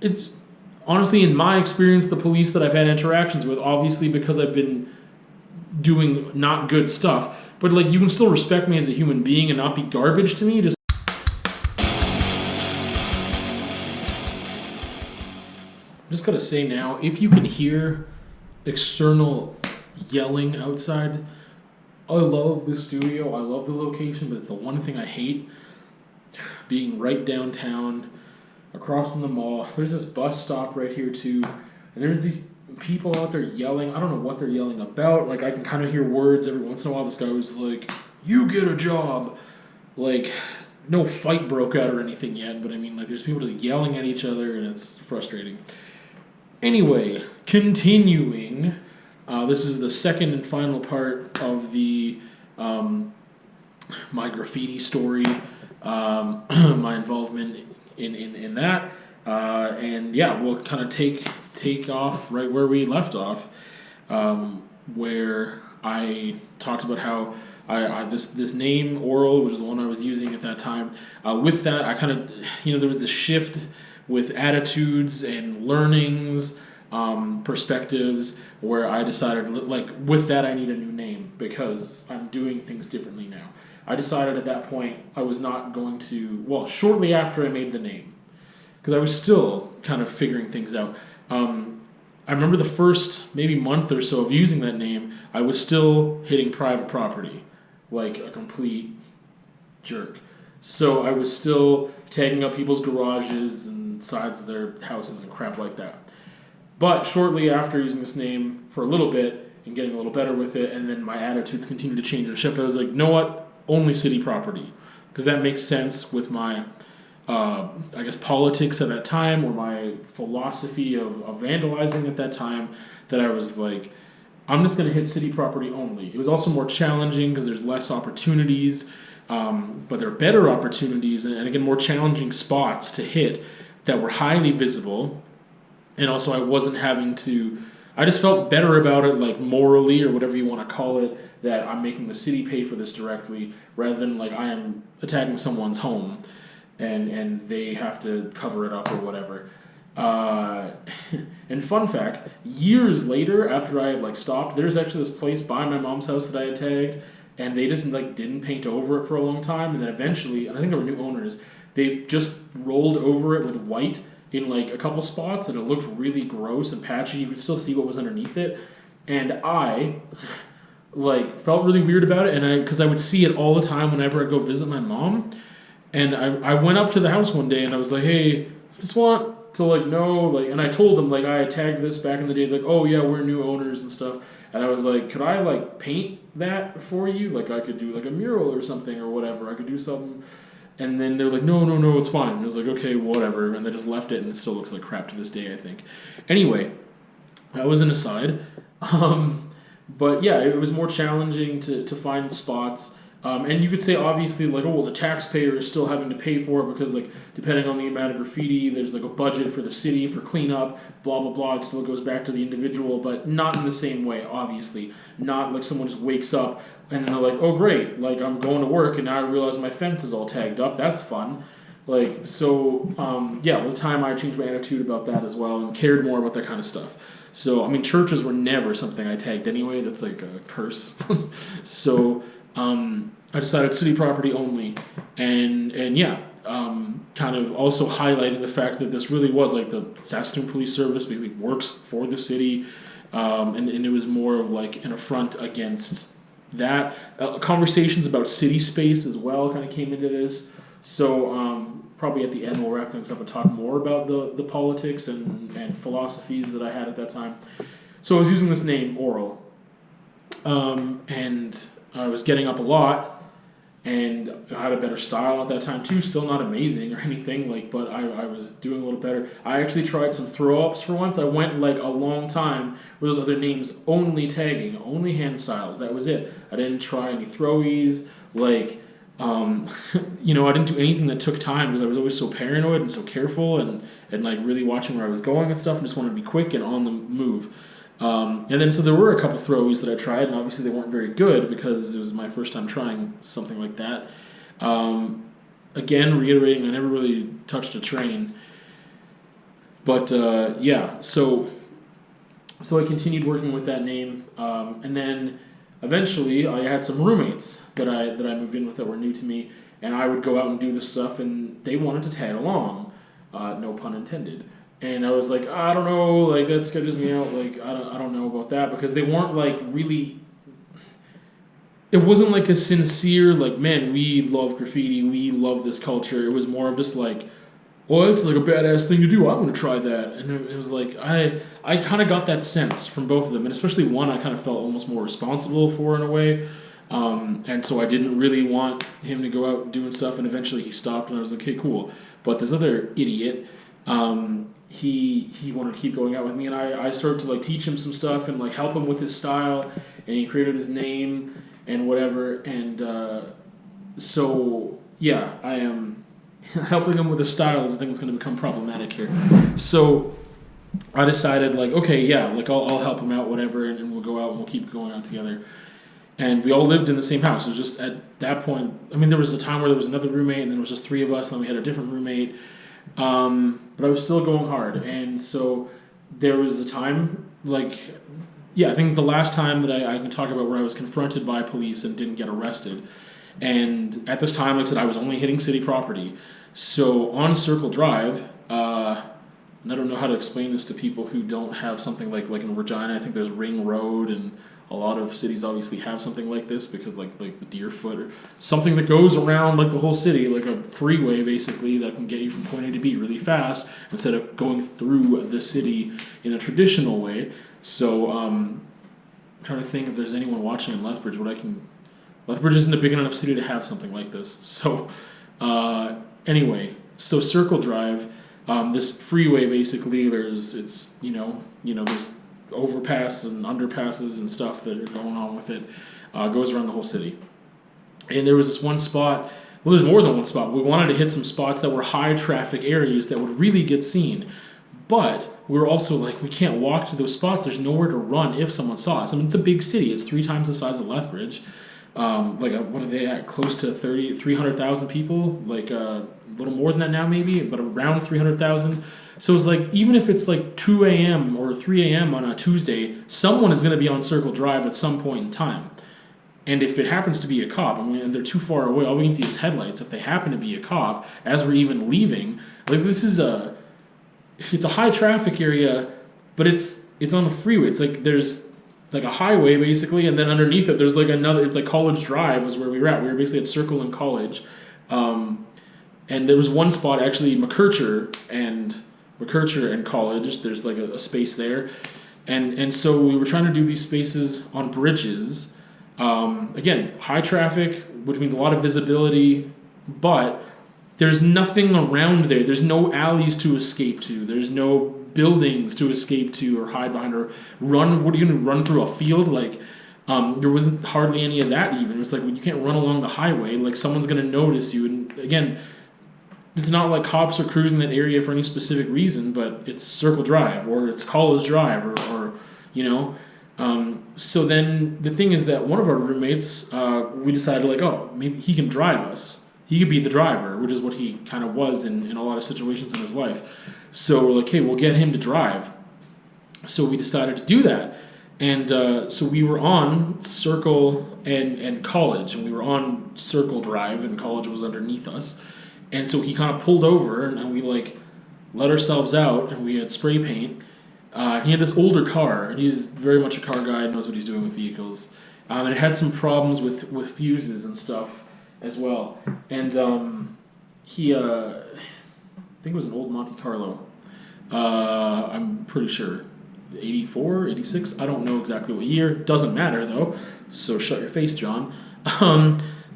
it's honestly, in my experience, the police that I've had interactions with, obviously because I've been doing not good stuff, but like you can still respect me as a human being and not be garbage to me. Just gotta say now, if you can hear external yelling outside, I love the studio, I love the location, but it's the one thing I hate, being right downtown, across from the mall. There's this bus stop right here too, and there's these people out there yelling. I don't know what they're yelling about. Like, I can kind of hear words every once in a while. This guy was like, "You get a job." Like, no fight broke out or anything yet, but I mean, like, there's people just yelling at each other, and it's frustrating. Anyway, continuing. This is the second and final part of the my graffiti story, my involvement in that, and yeah, we'll kind of take off right where we left off, where I talked about how I this name Oral, which is the one I was using at that time. With that, I kind of, there was this shift with attitudes and learnings, perspectives, where I decided, like, with that I need a new name because I'm doing things differently now. I decided at that point I was not going to, well, shortly after I made the name, because I was still kind of figuring things out. I remember the first maybe month or so of using that name, I was still hitting private property like a complete jerk. So I was still tagging up people's garages and sides of their houses and crap like that. But shortly after using this name for a little bit and getting a little better with it, and then my attitudes continued to change and shift, I was like, you know what? Only city property. Because that makes sense with my, I guess, politics at that time, or my philosophy of vandalizing at that time, that I was like, I'm just going to hit city property only. It was also more challenging because there's less opportunities, but there are better opportunities, and again, more challenging spots to hit that were highly visible. And also I wasn't having to, I just felt better about it, like morally or whatever you want to call it, that I'm making the city pay for this directly, rather than like I am attacking someone's home and they have to cover it up or whatever. And fun fact, years later, after I had like stopped, there's actually this place by my mom's house that I had tagged, and they just like didn't paint over it for a long time, and then eventually, I think there were new owners, they just rolled over it with white in like a couple spots, and it looked really gross and patchy. You could still see what was underneath it, and I like felt really weird about it, and because I would see it all the time whenever I go visit my mom, and I went up to the house one day and I was like, hey, I just want to like know, like, and I told them like I had tagged this back in the day, like, oh yeah, we're new owners and stuff, and I was like, could I like paint that for you? Like I could do like a mural or something or whatever. I could do something. And then they're like, no, it's fine. And I was like, okay, whatever. And they just left it, and it still looks like crap to this day, I think. Anyway, that was an aside. But yeah, it was more challenging to find spots. And you could say, obviously, like, oh, well, the taxpayer is still having to pay for it because, like, depending on the amount of graffiti, there's, like, a budget for the city for cleanup, blah, blah, blah. It still goes back to the individual, but not in the same way, obviously. Not like someone just wakes up and they're like, oh, great, like, I'm going to work, and now I realize my fence is all tagged up. That's fun. Like, so, yeah, with time, I changed my attitude about that as well and cared more about that kind of stuff. So, I mean, churches were never something I tagged anyway. That's like a curse. So, I decided city property only. And yeah, kind of also highlighting the fact that this really was like the Saskatoon Police Service basically works for the city. And it was more of like an affront against that. Conversations about city space as well kind of came into this. So probably at the end we'll wrap things up and talk more about the politics and philosophies that I had at that time. So I was using this name, Oral. And I was getting up a lot, and I had a better style at that time too. Still not amazing or anything, like, but I was doing a little better. I actually tried some throw-ups for once. I went like a long time with those other names, only tagging, only hand styles. That was it. I didn't try any throwies, like, I didn't do anything that took time because I was always so paranoid and so careful and like really watching where I was going and stuff, and just wanted to be quick and on the move. And then so there were a couple throwies that I tried, and obviously they weren't very good because it was my first time trying something like that. Again, reiterating, I never really touched a train. But yeah, so I continued working with that name, and then eventually I had some roommates that I moved in with that were new to me, and I would go out and do this stuff, and they wanted to tag along, no pun intended. And I was like, I don't know, like that sketches me out. Like I don't know about that because they weren't like really. It wasn't like a sincere like, man, we love graffiti, we love this culture. It was more of just like, well, it's like a badass thing to do. I want to try that, and it was like I kind of got that sense from both of them, and especially one I kind of felt almost more responsible for in a way, and so I didn't really want him to go out doing stuff. And eventually he stopped, and I was like, okay, cool. But this other idiot, he wanted to keep going out with me, and I started to like teach him some stuff and like help him with his style, and he created his name and whatever, and so yeah, I am. Helping him with the style is the thing that's going to become problematic here. So I decided, like, okay, yeah, like I'll help him out, whatever, and we'll go out and we'll keep going out together. And we all lived in the same house. It was just at that point, I mean, there was a time where there was another roommate, and then there was just three of us, and then we had a different roommate. But I was still going hard. And so there was a time, like, yeah, I think the last time that I can talk about where I was confronted by police and didn't get arrested. And at this time, like I said, I was only hitting city property. So on Circle Drive, and I don't know how to explain this to people who don't have something like in Regina. I think there's Ring Road, and a lot of cities obviously have something like this because like the Deerfoot or something that goes around like the whole city, like a freeway basically that can get you from point A to B really fast instead of going through the city in a traditional way. So I'm trying to think if there's anyone watching in Lethbridge. Lethbridge isn't a big enough city to have something like this. So anyway, so Circle Drive, this freeway basically, there's overpasses and underpasses and stuff that are going on with it, goes around the whole city. And there was this one spot, well, there's more than one spot. We wanted to hit some spots that were high traffic areas that would really get seen. But we were also like, we can't walk to those spots. There's nowhere to run if someone saw us. I mean, it's a big city. It's 3 times the size of Lethbridge. What are they at? Close to 300,000 people, like a little more than that now maybe, but around 300,000. So it's like, even if it's like 2 a.m. or 3 a.m. on a Tuesday, someone is going to be on Circle Drive at some point in time. And if it happens to be a cop, I mean, they're too far away, all we can see is headlights. If they happen to be a cop, as we're even leaving, like it's a high traffic area, but it's on a freeway. It's like there's like a highway basically, and then underneath it there's like another, like College Drive was where we were at. We were basically at Circle and College, and there was one spot actually, McKercher and College. There's like a space there, and so we were trying to do these spaces on bridges. Again, high traffic, which means a lot of visibility, but there's nothing around there. There's no alleys to escape to. There's no buildings to escape to or hide behind or run. What are you going to run through a field? Like, there wasn't hardly any of that even. It's like, well, you can't run along the highway. Like, someone's going to notice you. And again, it's not like cops are cruising that area for any specific reason, but it's Circle Drive or it's College Drive or you know. So then the thing is that one of our roommates, we decided like, oh, maybe he can drive us. He could be the driver, which is what he kind of was in a lot of situations in his life. So we're like, hey, we'll get him to drive. So we decided to do that. And so we were on Circle and College, and we were on Circle Drive, and College was underneath us. And so he kind of pulled over, and we like let ourselves out, and we had spray paint. He had this older car, and he's very much a car guy and knows what he's doing with vehicles. And it had some problems with fuses and stuff as well. And he, I think it was an old Monte Carlo. I'm pretty sure. 84, 86, I don't know exactly what year. Doesn't matter, though. So shut your face, John.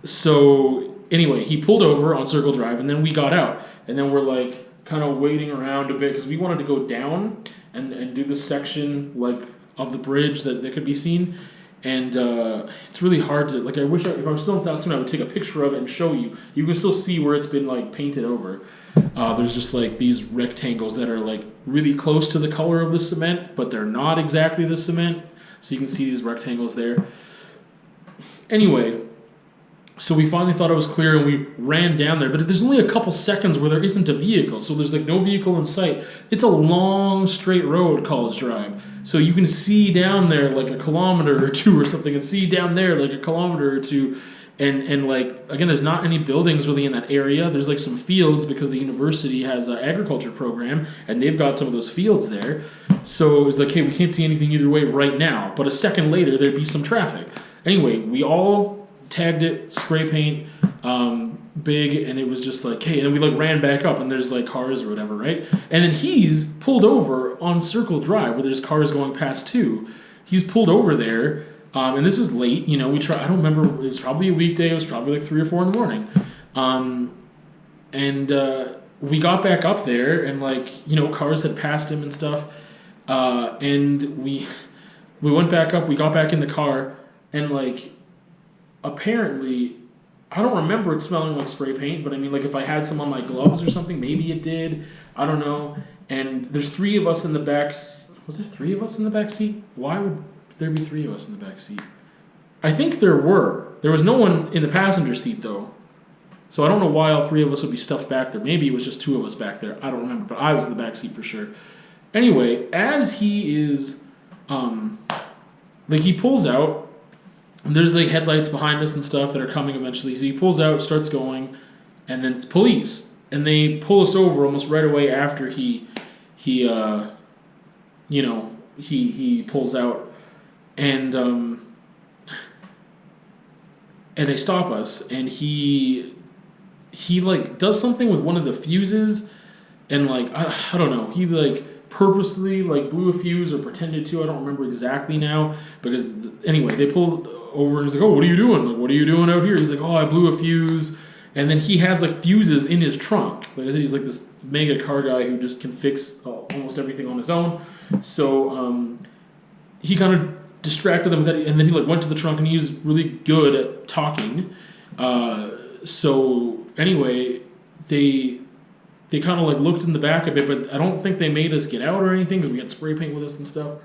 So anyway, he pulled over on Circle Drive, and then we got out. And then we're like kind of waiting around a bit because we wanted to go down and do this section like of the bridge that could be seen. And it's really hard to, like, I wish if I was still in Saskatoon, I would take a picture of it and show you. You can still see where it's been like painted over. There's just like these rectangles that are like really close to the color of the cement, but they're not exactly the cement. So you can see these rectangles there. Anyway, So we finally thought it was clear, and we ran down there. But there's only a couple seconds where there isn't a vehicle, so there's like no vehicle in sight. It's a long straight road, College Drive. So you can see down there like a kilometer or two or something, and see down there like a kilometer or two. And like again, there's not any buildings really in that area. There's like some fields because the university has an agriculture program, and they've got some of those fields there. So it was like, hey, we can't see anything either way right now. But a second later, there'd be some traffic. Anyway, we all tagged it, spray paint, big, and it was just like, hey, and then we like ran back up, and there's like cars or whatever, right? And then he's pulled over on Circle Drive where there's cars going past too. He's pulled over there. And this was late, you know, I don't remember, it was probably a weekday, it was probably like 3 or 4 in the morning. We got back up there, and like, you know, cars had passed him and stuff. And we went back up, we got back in the car, and like, apparently, I don't remember it smelling like spray paint, but I mean, like, if I had some on my gloves or something, maybe it did, I don't know. And there's 3 of us in the back, was there 3 of us in the back seat? Why would there'd be 3 of us in the back seat? I think there were. There was no one in the passenger seat though. So I don't know why all 3 of us would be stuffed back there. Maybe it was just 2 of us back there. I don't remember, but I was in the back seat for sure. Anyway, as he is, like he pulls out, and there's like headlights behind us and stuff that are coming eventually. So he pulls out, starts going, and then it's police, and they pull us over almost right away after he pulls out. And they stop us, and he like does something with one of the fuses, and like I don't know, he like purposely like blew a fuse or pretended to. I don't remember exactly now, because anyway they pulled over, and he's like, oh, what are you doing? Like, what are you doing out here? He's like, oh, I blew a fuse. And then he has like fuses in his trunk. Like I said, he's like this mega car guy who just can fix almost everything on his own. So he kind of distracted them with that, and then he like went to the trunk, and he was really good at talking. So anyway, they kind of like looked in the back a bit, but I don't think they made us get out or anything because we had spray paint with us and stuff.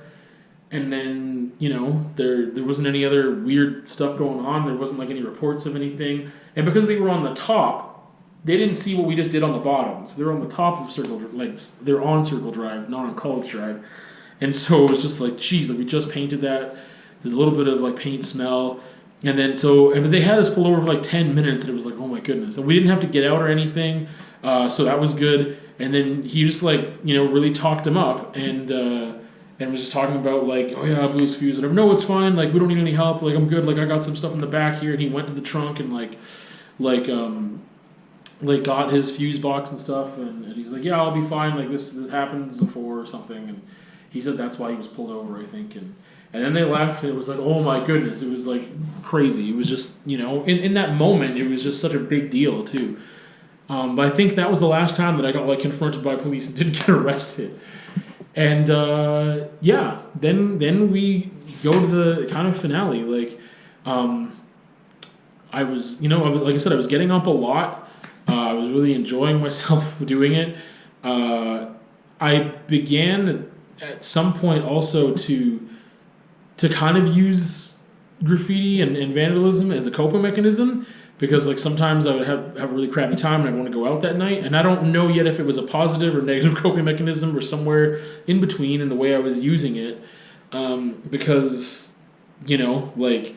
And then, you know, there wasn't any other weird stuff going on. There wasn't like any reports of anything. And because they were on the top, they didn't see what we just did on the bottom. So they were on the top of Circle, like they're on Circle Drive, not on College Drive. And so it was just like, geez, like we just painted that. There's a little bit of like paint smell. And then and they had us pull over for like 10 minutes, and it was like, oh my goodness. And we didn't have to get out or anything. So that was good. And then he just like, you know, really talked him up, and was just talking about like, oh yeah, I blew his fuse, whatever. No, it's fine. Like, we don't need any help. Like, I'm good. Like, I got some stuff in the back here. And he went to the trunk and got his fuse box and stuff. And he's like, yeah, I'll be fine. Like, this happened before or something. And he said that's why he was pulled over, I think. And then they left, and it was like, oh my goodness. It was like crazy. It was just, you know, in that moment, it was just such a big deal too. But I think that was the last time that I got like confronted by police and didn't get arrested. And yeah, then we go to the kind of finale. Like, I was, you know, like I said, I was getting up a lot. I was really enjoying myself doing it. I began at some point also to kind of use graffiti and vandalism as a coping mechanism, because like sometimes I would have a really crappy time and I'd want to go out that night, and I don't know yet if it was a positive or negative coping mechanism or somewhere in between in the way I was using it, because, you know, like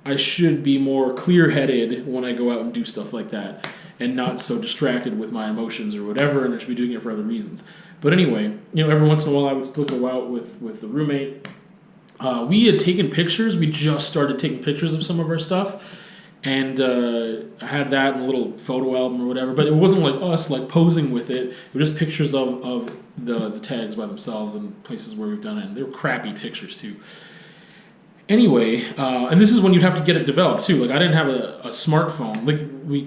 I should be more clear-headed when I go out and do stuff like that and not so distracted with my emotions or whatever, and I should be doing it for other reasons. But anyway, you know, every once in a while I would still go out with the roommate. We had taken pictures. We just started taking pictures of some of our stuff, and I had that in a little photo album or whatever. But it wasn't like us like posing with it. It was just pictures of the tags by themselves and places where we've done it. And they were crappy pictures too. Anyway, and this is when you'd have to get it developed too. Like I didn't have a smartphone. Like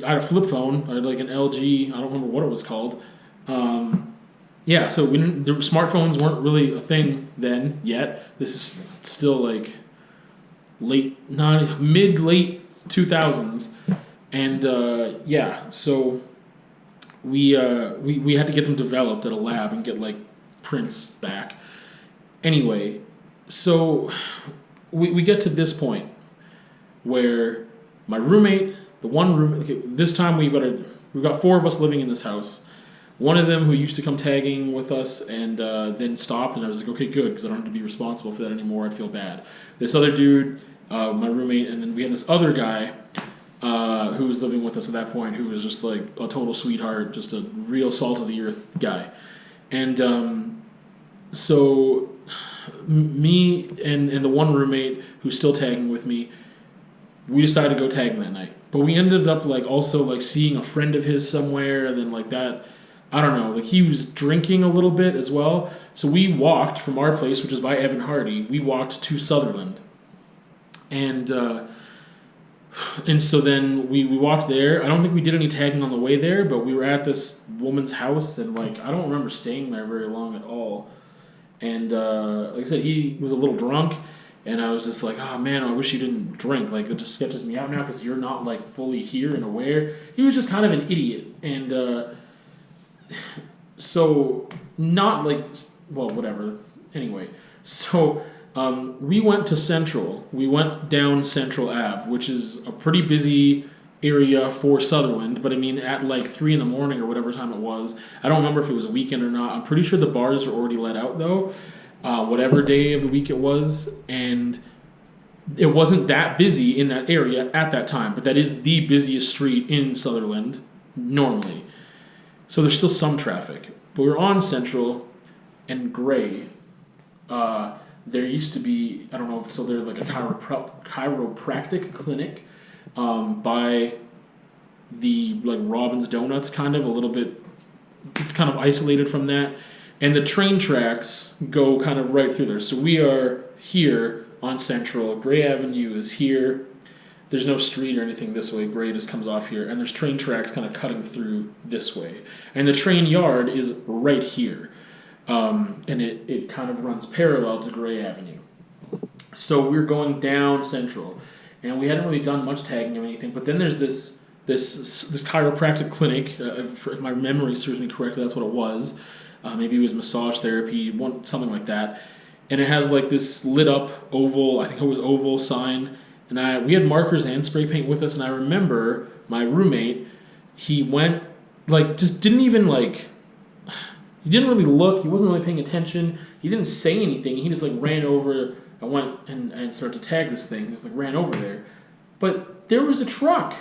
I had a flip phone. I had like an LG. I don't remember what it was called. Yeah, so the smartphones weren't really a thing then yet. This is still like mid-late 2000s, and yeah, so we had to get them developed at a lab and get like prints back. Anyway, so we get to this point where my roommate The one room. Okay, this time we've got 4 of us living in this house. One of them who used to come tagging with us and then stopped, and I was like, okay, good, because I don't have to be responsible for that anymore. I'd feel bad. This other dude, my roommate, and then we had this other guy who was living with us at that point, who was just like a total sweetheart, just a real salt of the earth guy. And so me and the one roommate who's still tagging with me, we decided to go tagging that night. But we ended up like also like seeing a friend of his somewhere, and then like that, I don't know, like he was drinking a little bit as well. So we walked from our place, which is by Evan Hardy, we walked to Sutherland. And so then we walked there. I don't think we did any tagging on the way there, but we were at this woman's house, and like I don't remember staying there very long at all. And like I said, he was a little drunk, and I was just like, oh man, I wish you didn't drink. Like, it just sketches me out now because you're not like fully here and aware. He was just kind of an idiot, and so not like, well, whatever. Anyway, so we went to Central. We went down Central Ave, which is a pretty busy area for Sutherland, but I mean at like 3 in the morning or whatever time it was. I don't remember if it was a weekend or not. I'm pretty sure the bars are already let out though, whatever day of the week it was, and it wasn't that busy in that area at that time, but that is the busiest street in Sutherland normally. So there's still some traffic. But we're on Central and Gray. There used to be, I don't know, so there's like a chiropractic clinic by the like Robin's Donuts, kind of a little bit. It's kind of isolated from that, and the train tracks go kind of right through there. So we are here on Central. Gray Avenue is here. There's no street or anything this way. Gray just comes off here, and there's train tracks kind of cutting through this way, and the train yard is right here, and it kind of runs parallel to Gray Avenue. So we're going down Central. And we hadn't really done much tagging or anything, but then there's this chiropractic clinic. If my memory serves me correctly, that's what it was. Maybe it was massage therapy, something like that. And it has like this lit up oval, I think it was oval sign. And we had markers and spray paint with us. And I remember my roommate, he went like just didn't even like. He didn't really look. He wasn't really paying attention. He didn't say anything. He just like ran over. I went and started to tag this thing. Just like ran over there, but there was a truck.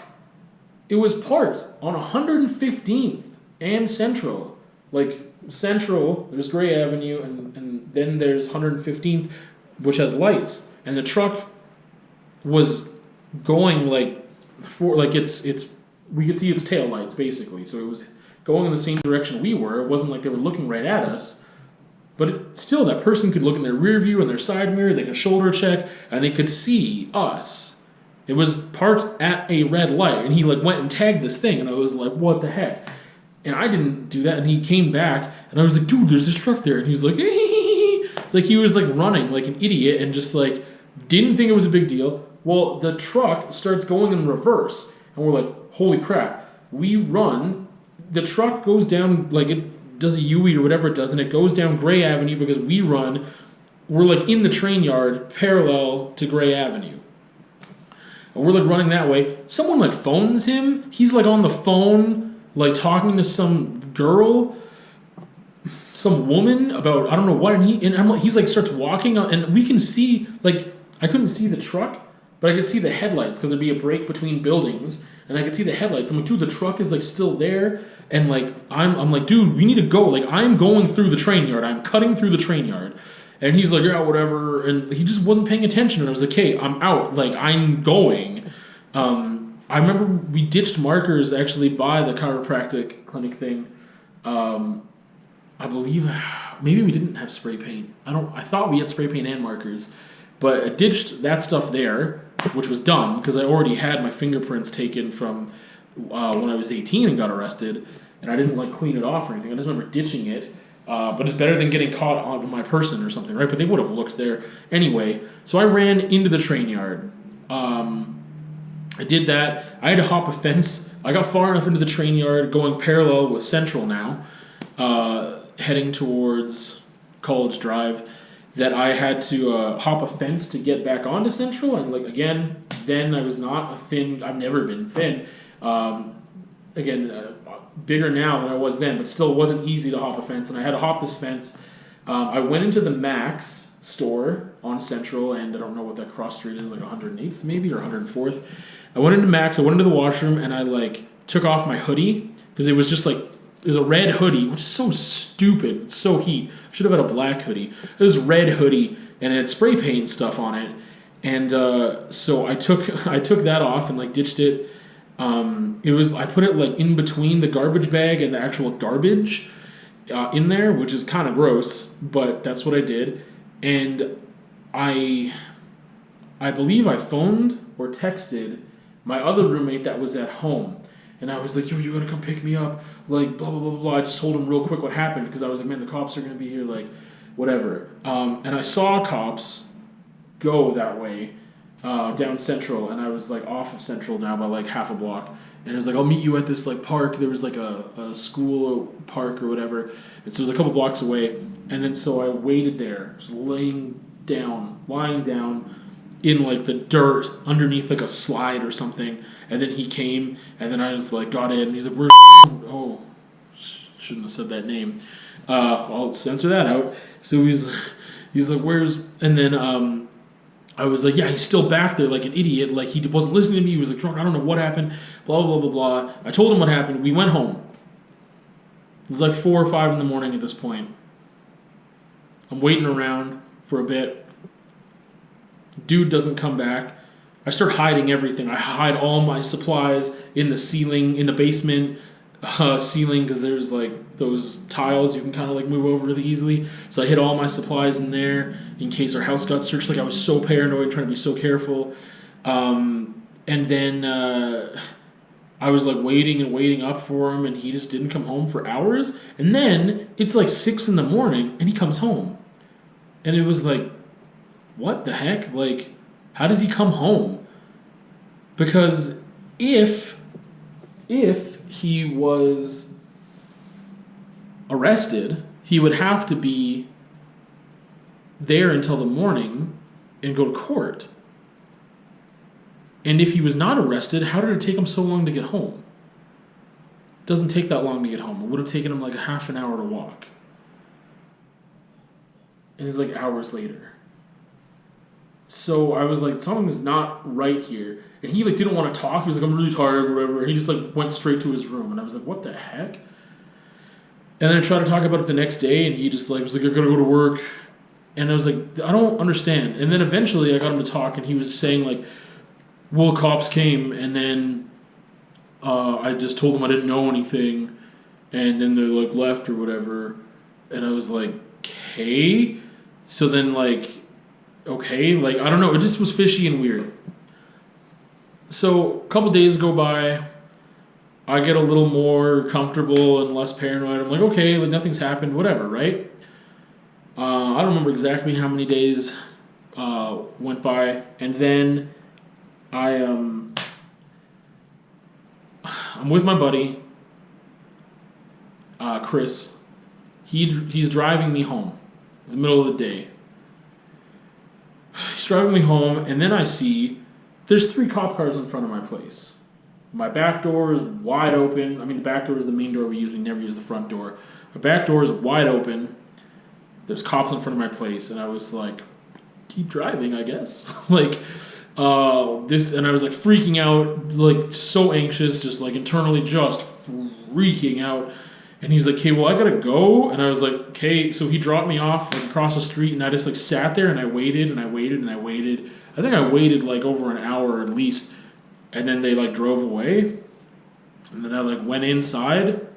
It was parked on 115th and Central. Like Central, there's Gray Avenue, and then there's 115th, which has lights. And the truck was going like it's we could see its tail lights basically. So it was going in the same direction we were. It wasn't like they were looking right at us. But still, that person could look in their rear view and their side mirror, they could shoulder check, and they could see us. It was parked at a red light, and he like went and tagged this thing, and I was like, what the heck? And I didn't do that, and he came back, and I was like, dude, there's this truck there, and he was like, like he was like running like an idiot, and just like didn't think it was a big deal. Well, the truck starts going in reverse, and we're like, holy crap. We run, the truck goes down like it does a U-E or whatever it does, and it goes down Gray Avenue because we're like in the train yard parallel to Gray Avenue. And we're like running that way. Someone like phones him. He's like on the phone, like talking to some girl, some woman about, I don't know what, he's like starts walking on, and we can see, like, I couldn't see the truck, but I could see the headlights because there'd be a break between buildings, and I could see the headlights. I'm like, dude, the truck is like still there. And like I'm like, dude, we need to go. Like I'm going through the train yard. I'm cutting through the train yard. And he's like, yeah, whatever. And he just wasn't paying attention. And I was like, hey, I'm out. Like I'm going. I remember we ditched markers actually by the chiropractic clinic thing. I believe maybe we didn't have spray paint. I thought we had spray paint and markers, but I ditched that stuff there, which was dumb because I already had my fingerprints taken from when I was 18 and got arrested, and I didn't like clean it off or anything. I just remember ditching it, but it's better than getting caught on my person or something, right? But they would have looked there anyway. So I ran into the train yard. I did that. I had to hop a fence. I got far enough into the train yard, going parallel with Central now, heading towards College Drive, that I had to hop a fence to get back onto Central, and like again, then I was not a thin. I've never been thin. Again, bigger now than I was then, but still wasn't easy to hop a fence, and I had to hop this fence. I went into the Max store on Central, and I don't know what that cross street is, like 108th maybe or 104th. I went into Max. I went into the washroom, and I like took off my hoodie because it was just like it was a red hoodie, which is so stupid. It's so heat. I should have had a black hoodie. It was red hoodie, and it had spray paint stuff on it. And so I took that off and like ditched it. I put it like in between the garbage bag and the actual garbage in there, which is kind of gross, but that's what I did. And I believe I phoned or texted my other roommate that was at home. And I was like, yo, you gotta come pick me up, like, blah, blah, blah, blah. I just told him real quick what happened, because I was like, man, the cops are gonna be here, like, whatever. And I saw cops go that way, down Central, and I was, like, off of Central now by, like, half a block. And it was like, I'll meet you at this, like, park. There was, like, a school park or whatever. And so it was a couple blocks away. And then so I waited there, just lying down in, like, the dirt underneath, like, a slide or something. And then he came, and then I was like, got in, and he's like, where's oh, shouldn't have said that name. I'll censor that out. So he's like, where's, and then I was like, yeah, he's still back there like an idiot, like he wasn't listening to me, he was like drunk, I don't know what happened, blah, blah, blah, blah. I told him what happened, we went home. It was like 4 or 5 in the morning at this point. I'm waiting around for a bit. Dude doesn't come back. I start hiding everything. I hide all my supplies in the ceiling, in the basement ceiling, because there's like those tiles you can kind of like move over really easily. So I hid all my supplies in there in case our house got searched. Like I was so paranoid, trying to be so careful. And then I was like waiting and waiting up for him, and he just didn't come home for hours. And then it's like 6 in the morning, and he comes home. And it was like, what the heck? Like, how does he come home? Because if he was arrested, he would have to be there until the morning and go to court. And if he was not arrested, how did it take him so long to get home? It doesn't take that long to get home. It would have taken him like a half an hour to walk. And it's like hours later. So I was like, something's not right here. And he like didn't want to talk. He was like, I'm really tired or whatever. He just like went straight to his room. And I was like, what the heck? And then I tried to talk about it the next day, and he just like was like, I gotta go to work. And I was like, I don't understand. And then eventually I got him to talk, and he was saying like, well, cops came, and then I just told them I didn't know anything, and then they like left or whatever. And I was like, okay. So then like, okay, like I don't know, it just was fishy and weird. So a couple days go by, I get a little more comfortable and less paranoid. I'm like, okay, like nothing's happened, whatever, right? I don't remember exactly how many days went by, and then I'm with my buddy, Chris. He's driving me home. It's the middle of the day. He's driving me home, and then I see there's 3 cop cars in front of my place. My back door is wide open. I mean, the back door is the main door. We usually never use the front door. My back door is wide open. There's cops in front of my place, and I was like, keep driving, I guess. Like, this, and I was like freaking out, like so anxious, just like internally just freaking out. And he's like, okay, well, I gotta go. And I was like, okay. So he dropped me off like, across the street, and I just like sat there and I waited and I waited and I waited. I think I waited like over an hour at least. And then they like drove away. And then I like went inside.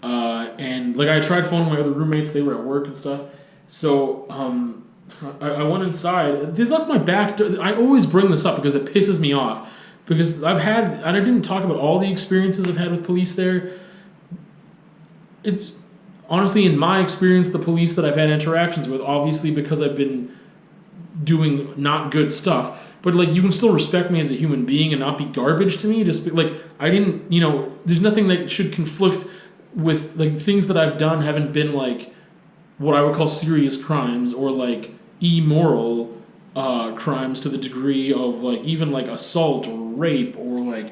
And like I tried phoning my other roommates, they were at work and stuff. So I went inside. They left my back door. I always bring this up because it pisses me off. Because I've had, and I didn't talk about all the experiences I've had with police there. It's honestly, in my experience, the police that I've had interactions with, obviously because I've been doing not good stuff, but like you can still respect me as a human being and not be garbage to me. Just be, like I didn't, you know, there's nothing that should conflict with like things that I've done haven't been like what I would call serious crimes or like immoral crimes to the degree of like even like assault or rape or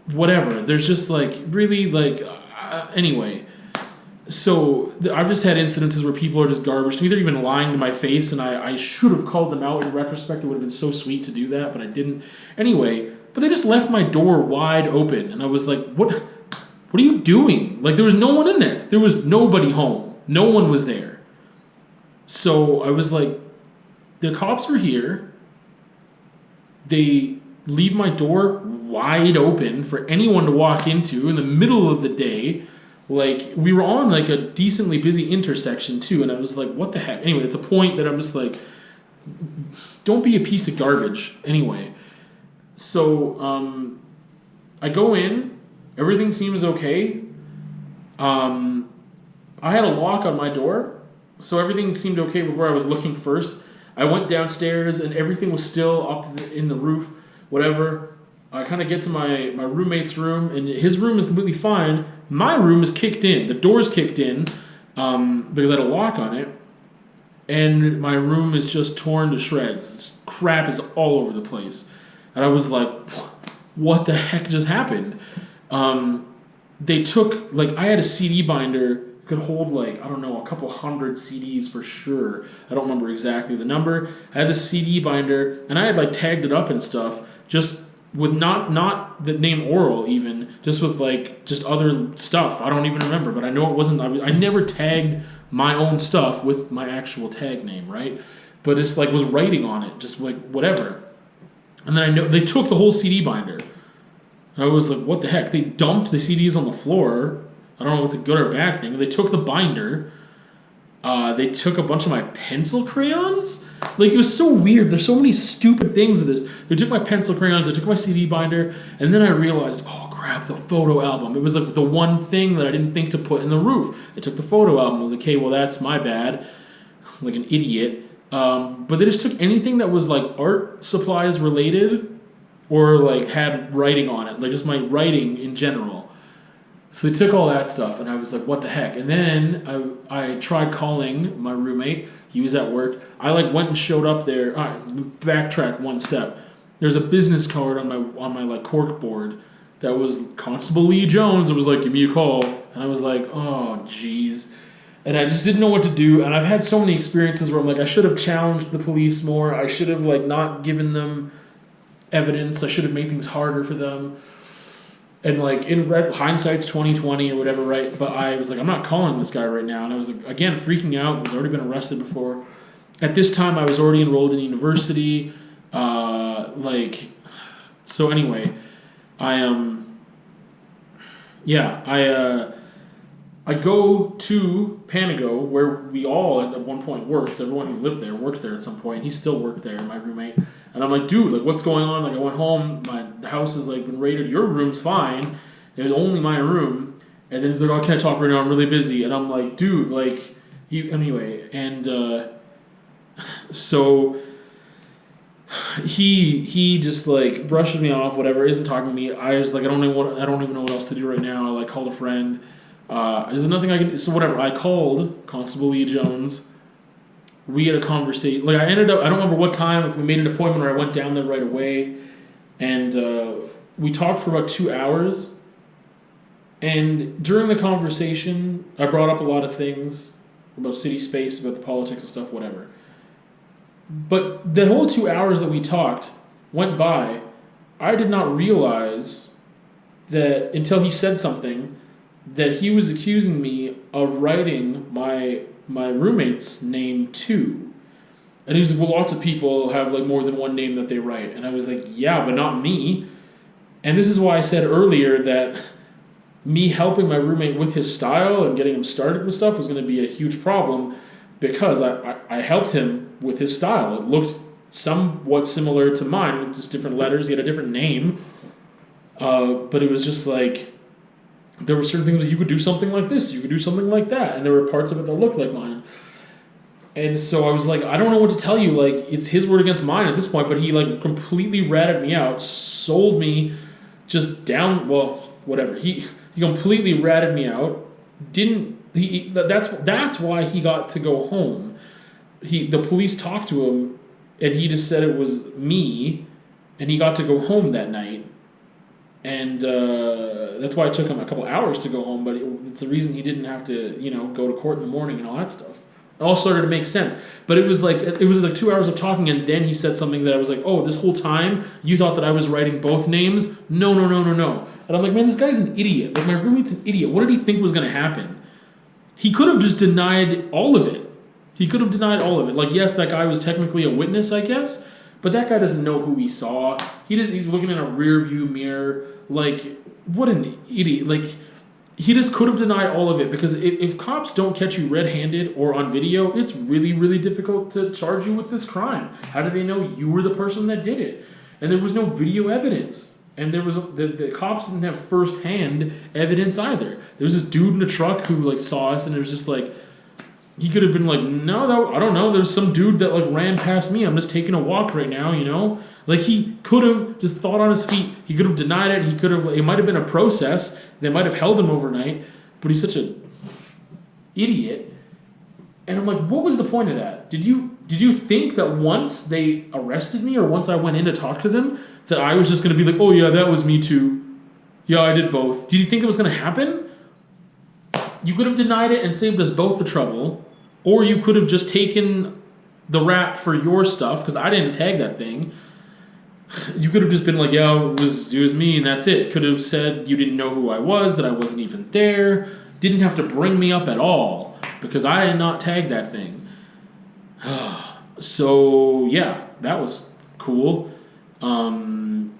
whatever. There's just like really like anyway. So I've just had incidences where people are just garbage to me. They're even lying to my face, and I should have called them out in retrospect. It would have been so sweet to do that, but I didn't. Anyway, but they just left my door wide open, and I was like, what are you doing? Like, there was no one in there. There was nobody home. No one was there. So I was like, the cops are here. They leave my door wide open for anyone to walk into in the middle of the day. Like, we were on like a decently busy intersection too, and I was like, what the heck? Anyway, it's a point that I'm just like, don't be a piece of garbage. Anyway, so I go in, everything seems okay. I had a lock on my door, so everything seemed okay before I was looking first. I went downstairs and everything was still up in the roof, whatever. I kind of get to my roommate's room, and his room is completely fine. My room is kicked in. The door's kicked in because I had a lock on it. And my room is just torn to shreds. This crap is all over the place. And I was like, what the heck just happened? They took, like, I had a CD binder, could hold, like, I don't know, a couple hundred CDs for sure. I don't remember exactly the number. I had the CD binder, and I had, like, tagged it up and stuff, just with not the name Oral even, just with, like, just other stuff. I don't even remember, but I know it wasn't, I never tagged my own stuff with my actual tag name, right? But it's, like, was writing on it, just, like, whatever. And then I know, they took the whole CD binder. I was like, what the heck? They dumped the CDs on the floor. I don't know if it's a good or bad thing. They took the binder. They took a bunch of my pencil crayons. Like, it was so weird. There's so many stupid things in this. They took my pencil crayons. They took my CD binder. And then I realized, oh, crap, the photo album. It was like the one thing that I didn't think to put in the roof. They took the photo album. I was like, okay, well, that's my bad. Like an idiot. But they just took anything that was, like, art supplies related or, like, had writing on it. Like, just my writing in general. So they took all that stuff, and I was like, what the heck? And then I tried calling my roommate. He was at work. I, like, went and showed up there. All right, backtrack one step. There's a business card on my like, cork board that was Constable Lee Jones. It was like, give me a call. And I was like, oh, jeez. And I just didn't know what to do. And I've had so many experiences where I'm like, I should have challenged the police more. I should have, like, not given them evidence. I should have made things harder for them. And, like, in hindsight's 20/20 or whatever, right? But I was like, I'm not calling this guy right now. And I was, like, again, freaking out. I was already been arrested before. At this time, I was already enrolled in university. So anyway, I go to Panago, where we all at one point worked. Everyone who lived there worked there at some point. He still worked there, my roommate. And I'm like, dude, like, what's going on? Like, I went home. The house has, like, been raided. Your room's fine. It was only my room. And then he's like, oh, I can't talk right now. I'm really busy. And I'm like, dude, like, anyway. And so he just, like, brushes me off, whatever, isn't talking to me. I was like, I don't even know what else to do right now. I, like, called a friend. There's nothing I can do. So whatever. I called Constable Lee Jones. We had a conversation. Like, I ended up, I don't remember what time, if we made an appointment or I went down there right away. And we talked for about 2 hours. And during the conversation, I brought up a lot of things about city space, about the politics and stuff, whatever. But the whole 2 hours that we talked went by. I did not realize that, until he said something, that he was accusing me of writing my roommate's name too. And he was like, well, lots of people have, like, more than one name that they write. And I was like, yeah, but not me. And this is why I said earlier that me helping my roommate with his style and getting him started with stuff was going to be a huge problem, because I helped him with his style. It looked somewhat similar to mine with just different letters. He had a different name. But it was just like, there were certain things that you could do something like this, you could do something like that, and there were parts of it that looked like mine. And so I was like, I don't know what to tell you. Like, it's his word against mine at this point. But he, like, completely ratted me out, sold me just down. Well, whatever. He completely ratted me out. Didn't That's why he got to go home. The police talked to him, and he just said it was me, and he got to go home that night. And that's why it took him a couple hours to go home, but it's the reason he didn't have to, go to court in the morning and all that stuff. It all started to make sense. But it was like 2 hours of talking, and then he said something that I was like, oh, this whole time you thought that I was writing both names? No. And I'm like, man, this guy's an idiot. Like, my roommate's an idiot. What did he think was going to happen? He could have just denied all of it. Like, yes, that guy was technically a witness, I guess, but that guy doesn't know who he saw. He's looking in a rear view mirror. Like, what an idiot. Like, he just could have denied all of it, because if cops don't catch you red-handed or on video, it's really, really difficult to charge you with this crime. How do they know you were the person that did it? And there was no video evidence. And there was the cops didn't have first-hand evidence either. There was this dude in a truck who, like, saw us, and it was just like, he could have been like, no, I don't know. There's some dude that, like, ran past me. I'm just taking a walk right now, Like, he could have just thought on his feet. He could have denied it. He could have, it might have been a process. They might have held him overnight. But he's such an idiot. And I'm like, what was the point of that? Did you think that once they arrested me, or once I went in to talk to them, that I was just going to be like, oh yeah, that was me too. Yeah, I did both. Did you think it was going to happen? You could have denied it and saved us both the trouble. Or you could have just taken the rap for your stuff, because I didn't tag that thing. You could have just been like, yeah, it was me, and that's it. Could have said you didn't know who I was, that I wasn't even there. Didn't have to bring me up at all, because I did not tag that thing. So, yeah, that was cool. And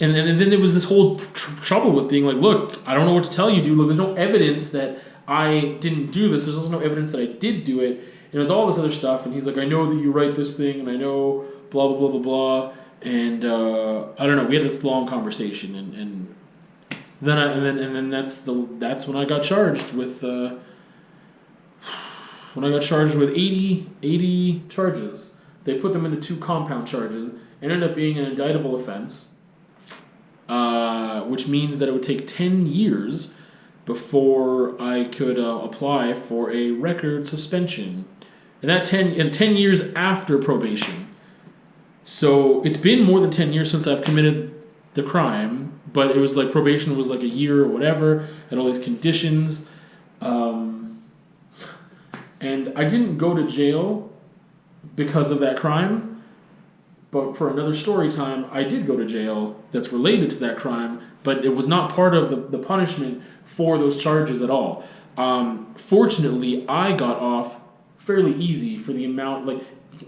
then there was this whole trouble with being like, look, I don't know what to tell you, dude. Look, there's no evidence that I didn't do this. There's also no evidence that I did do it. And it was all this other stuff. And he's like, I know that you write this thing, and I know blah, blah, blah, blah, blah. And I don't know. We had this long conversation. And then that's when I got charged with 80 charges. They put them into 2 compound charges. It ended up being an indictable offense, which means that it would take 10 years before I could apply for a record suspension. And 10 years after probation. So it's been more than 10 years since I've committed the crime, but it was like probation was like a year or whatever, and all these conditions. And I didn't go to jail because of that crime, but for another story time, I did go to jail that's related to that crime, but it was not part of the punishment for those charges at all. Fortunately, I got off fairly easy for the amount. Like,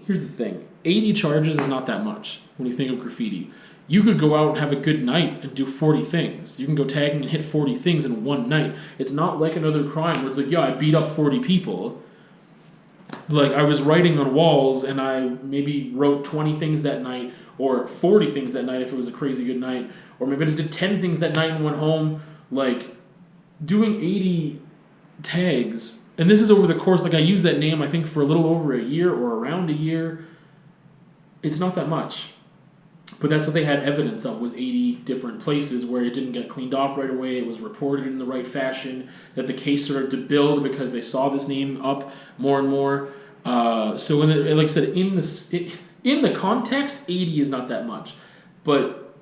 here's the thing. 80 charges is not that much when you think of graffiti. You could go out and have a good night and do 40 things. You can go tagging and hit 40 things in one night. It's not like another crime where it's like, yeah, I beat up 40 people. Like, I was writing on walls, and I maybe wrote 20 things that night, or 40 things that night if it was a crazy good night, or maybe I just did 10 things that night and went home. Like, doing 80 tags, and this is over the course, like, I used that name, I think, for a little over a year or around a year. It's not that much. But that's what they had evidence of, was 80 different places where it didn't get cleaned off right away. It was reported in the right fashion, that the case started to build because they saw this name up more and more. So when like I said, in the context, 80 is not that much. But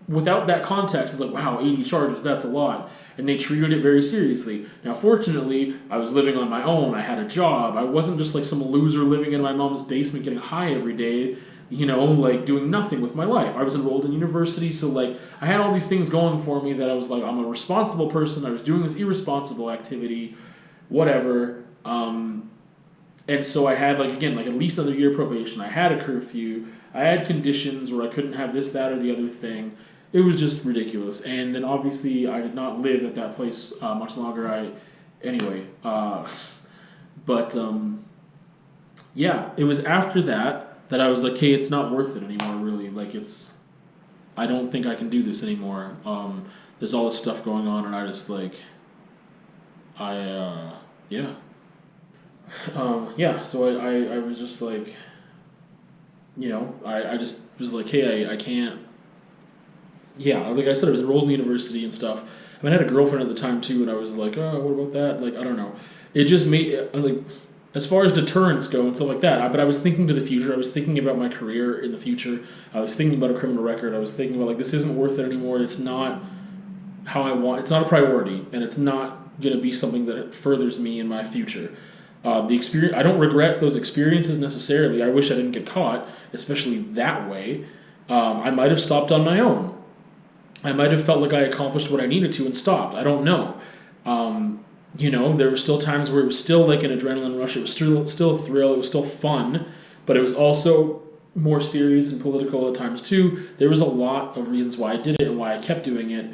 without that context, it's like, wow, 80 charges, that's a lot. And they treated it very seriously. Now, fortunately, I was living on my own. I had a job. I wasn't just like some loser living in my mom's basement getting high every day, like doing nothing with my life. I was enrolled in university, so like I had all these things going for me that I was like, I'm a responsible person. I was doing this irresponsible activity, whatever. And so I had like at least another year probation. I had a curfew. I had conditions where I couldn't have this, that, or the other thing. It was just ridiculous. And then obviously I did not live at that place much longer. Yeah, it was after that I was like, hey, it's not worth it anymore, really. Like, I don't think I can do this anymore. There's all this stuff going on, and I just like, yeah. So I was just like, I just was like, hey, I can't. Yeah, like I said, I was enrolled in university and stuff. I mean, I had a girlfriend at the time too, and I was like, oh, what about that? Like, I don't know. It just made like, as far as deterrence go and stuff like that. But I was thinking to the future. I was thinking about my career in the future. I was thinking about a criminal record. I was thinking about like, this isn't worth it anymore. It's not how I want. It's not a priority, and it's not going to be something that furthers me in my future. The experience, I don't regret those experiences necessarily. I wish I didn't get caught, especially that way. I might have stopped on my own. I might have felt like I accomplished what I needed to and stopped. I don't know. There were still times where it was still like an adrenaline rush. It was still a thrill. It was still fun, but it was also more serious and political at times too. There was a lot of reasons why I did it and why I kept doing it.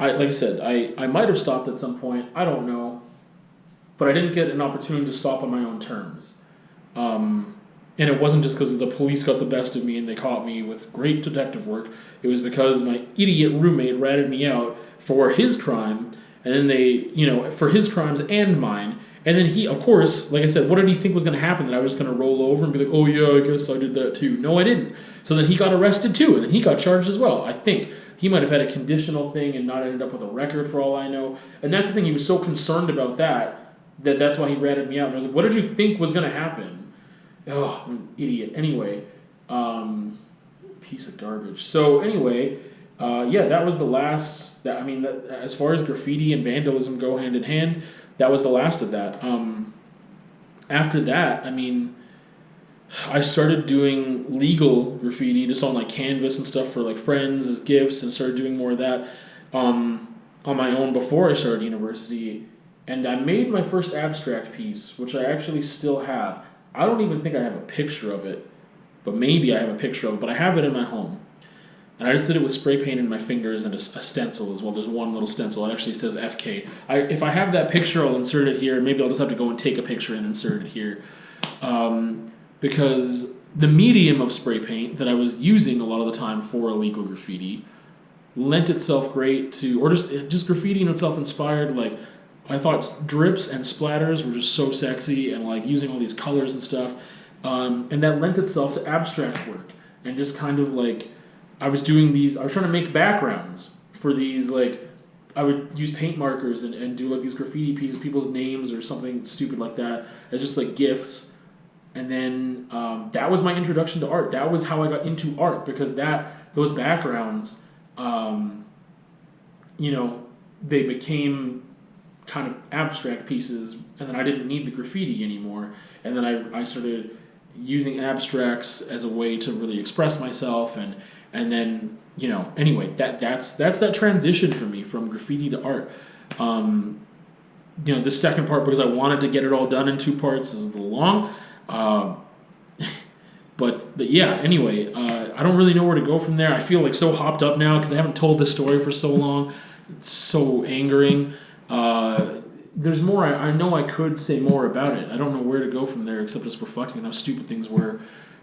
Like I said, I might have stopped at some point. I don't know. But I didn't get an opportunity to stop on my own terms. And it wasn't just because the police got the best of me and they caught me with great detective work. It was because my idiot roommate ratted me out for his crime, and then for his crimes and mine. And then he, of course, like I said, what did he think was going to happen? That I was just going to roll over and be like, oh yeah, I guess I did that too. No, I didn't. So then he got arrested too, and then he got charged as well, I think. He might have had a conditional thing and not ended up with a record for all I know. And that's the thing, he was so concerned about that's why he ratted me out. And I was like, what did you think was going to happen? Oh, I'm an idiot. Anyway, piece of garbage. So anyway, that was the last. As far as graffiti and vandalism go hand in hand, that was the last of that. After that, I started doing legal graffiti just on like canvas and stuff for like friends as gifts, and started doing more of that on my own before I started university. And I made my first abstract piece, which I actually still have. I don't even think I have a picture of it, but maybe I have a picture of it, but I have it in my home. And I just did it with spray paint in my fingers and a stencil as well. There's one little stencil. It actually says FK. If I have that picture, I'll insert it here. Maybe I'll just have to go and take a picture and insert it here. Because the medium of spray paint that I was using a lot of the time for illegal graffiti lent itself great to, or just graffiti in itself inspired, like, I thought drips and splatters were just so sexy, and like using all these colors and stuff, and that lent itself to abstract work, and just kind of like, I was trying to make backgrounds for these, like, I would use paint markers and do like these graffiti pieces, people's names or something stupid like that, as just like gifts. And then that was my introduction to art. That was how I got into art, because those backgrounds, they became kind of abstract pieces, and then I didn't need the graffiti anymore. And then I started using abstracts as a way to really express myself, and then anyway, that's that transition for me from graffiti to art. The second part, because I wanted to get it all done in 2 parts, is a little long. But yeah, anyway, I don't really know where to go from there. I feel like so hopped up now because I haven't told this story for so long. It's so angering. There's more. I know I could say more about it. I don't know where to go from there except just reflecting on how stupid things were.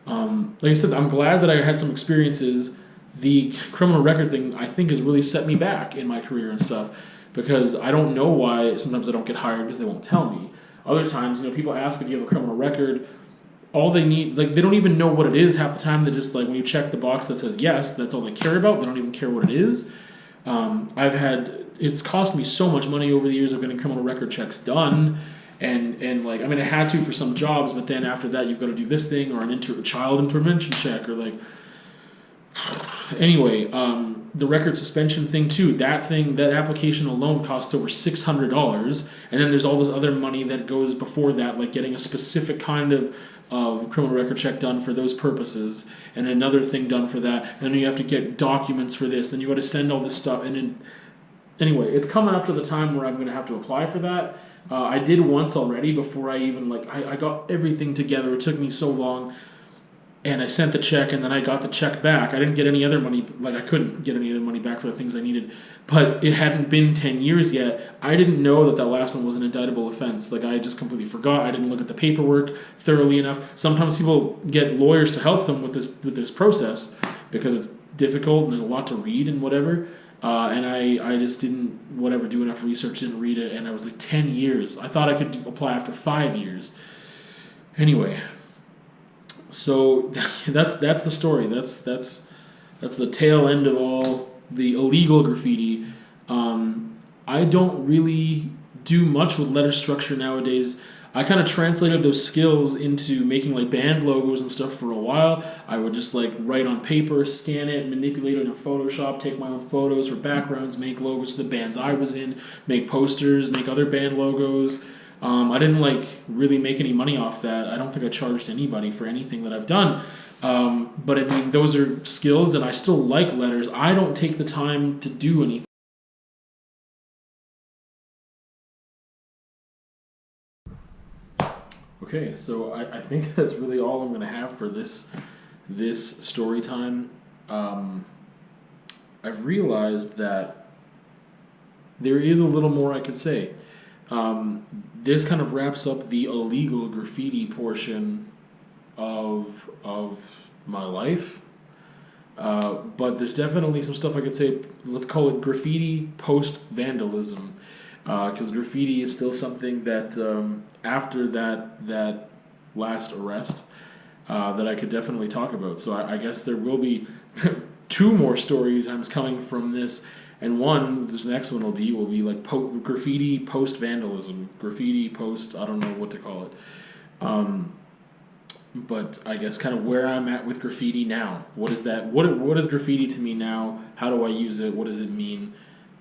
Like I said, I'm glad that I had some experiences. The criminal record thing, I think, has really set me back in my career and stuff, because I don't know why sometimes I don't get hired because they won't tell me. Other times, people ask if you have a criminal record. All they need, like, they don't even know what it is half the time. They just, like, when you check the box that says yes, that's all they care about. They don't even care what it is. It's cost me so much money over the years of getting criminal record checks done. And like, I had to for some jobs, but then after that, you've got to do this thing or a child intervention check, or like, anyway, the record suspension thing too. That application alone costs over $600, and then there's all this other money that goes before that, like getting a specific kind of criminal record check done for those purposes, and another thing done for that. And then you have to get documents for this, then you got to send all this stuff. And then, anyway, it's coming up to the time where I'm going to have to apply for that. I did once already before I even I got everything together. It took me so long. And I sent the check, and then I got the check back. I didn't get any other money, I couldn't get any other money back for the things I needed. But it hadn't been 10 years yet. I didn't know that last one was an indictable offense. I just completely forgot. I didn't look at the paperwork thoroughly enough. Sometimes people get lawyers to help them with this process, because it's difficult and there's a lot to read and whatever. And I just didn't, do enough research, didn't read it, and I was 10 years. I thought I could apply after 5 years. Anyway. So that's the story. That's the tail end of all the illegal graffiti. I don't really do much with letter structure nowadays. I kind of translated those skills into making like band logos and stuff for a while. I would just like write on paper, scan it, manipulate it in Photoshop, take my own photos for backgrounds, make logos for the bands I was in, make posters, make other band logos. I didn't like really make any money off that. I don't think I charged anybody for anything that I've done. But I mean, those are skills, and I still like letters. I don't take the time to do anything. Okay, so I think that's really all I'm going to have for this story time. I've realized that there is a little more I could say. This kind of wraps up the illegal graffiti portion of my life. But there's definitely some stuff I could say. Let's call it graffiti post vandalism, because graffiti is still something that after that last arrest that I could definitely talk about. So I guess there will be two more story times coming from this, and this next one will be like graffiti post vandalism, graffiti post, I don't know what to call it. But I guess kind of where I'm at with graffiti now. What is that? What is graffiti to me now? How do I use it? What does it mean?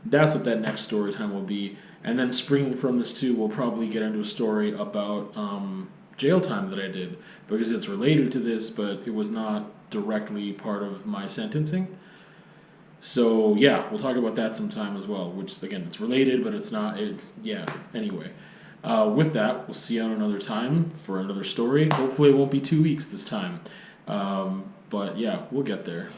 That's what that next story time will be. And then springing from this too, we'll probably get into a story about jail time that I did, because it's related to this, but it was not directly part of my sentencing. So yeah, we'll talk about that sometime as well, which again, it's related, but it's not, yeah, anyway. With that, we'll see you on another time for another story. Hopefully it won't be 2 weeks this time. But yeah, we'll get there.